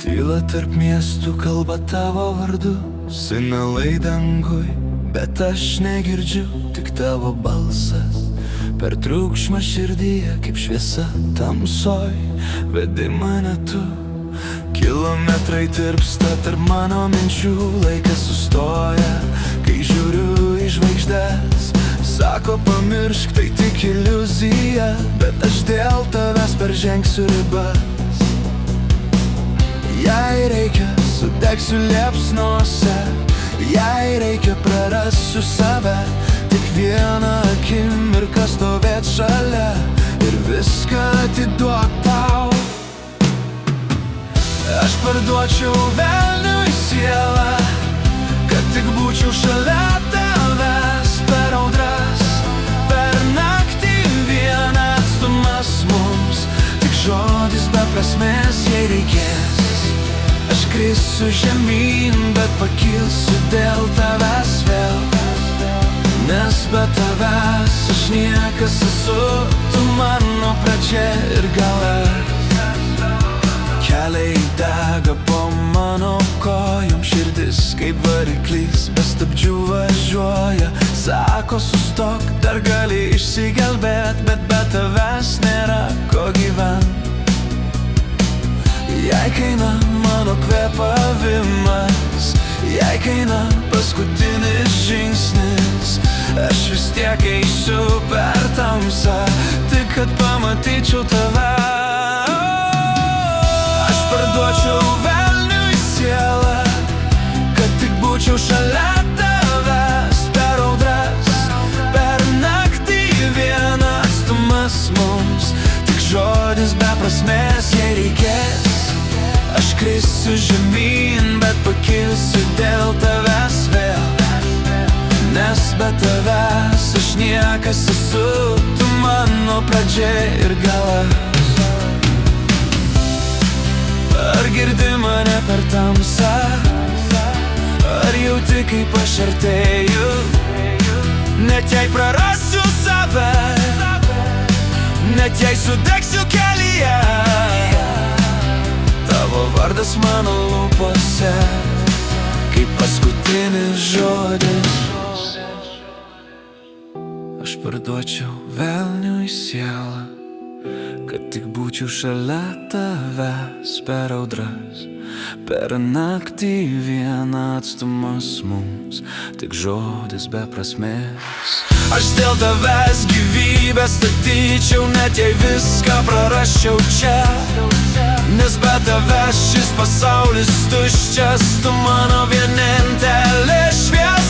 Tyla tarp miestų kalba tavo vardu, signalai dangui, bet aš negirdžiu, tik tavo balsas. Per triukšmą širdyje, kaip šviesa tamsoj, vedi mane tu. Kilometrai tirpsta tarp mano minčių, laikas sustoja, kai žiūriu į žvaigždes. Sako pamiršk, tai tik iliuzija, bet aš dėl tavęs peržengsiu ribas. Jei reikia, sudegsiu liepsnose, jei reikia, prarasiu save. Tik vieną akimirką stovėt šalia ir viską atiduok tau. Aš parduočiau velniui sielą, kad tik būčiau šalia tavęs. Per audras, per naktį vieną atstumas mums, tik žodis be prasmės, jei reikės. Aš krisiu žemyn, bet pakilsiu dėl tavęs vėl. Nes be tavęs aš niekas esu, tu mano pradžia ir galas. Keliai dega po mano kojom, širdis kaip variklys be stabdžių važiuoja. Sako sustok, dar gali išsigelbėt, bet be tavęs nėra ko gyvent. Jei kaina mano kvėpavimas, jei kaina paskutinis žingsnis, aš vis tiek eisiu per tamsą, tik kad pamatyčiau tave. Aš parduočiau velniui sielą, kad tik būčiau šalia tavęs. Per audras, per naktį vieną atstumas mums, tik žodis be prasmės, jei reikės. Aš krisiu žemyn, bet pakilsiu dėl tavęs vėl. Nes be tavęs aš niekas esu, tu mano pradžia ir galas. Ar girdi mane per tamsą, ar jauti kaip aš artėju? Net jei prarasiu save, net jei sudegsiu kelyje, tavo vardas mano lūpose, kaip paskutinis žodis. Aš parduočiau velniui sielą, kad tik būčiau šalia tavęs. Per audras, per naktį vieną atstumas mums, tik žodis be prasmės. Aš dėl tavęs gyvybę statyčiau, net jei viską prarasčiau čia. Nes be tavęs šis pasaulis tuščias, tu mano vienintelė šviesa.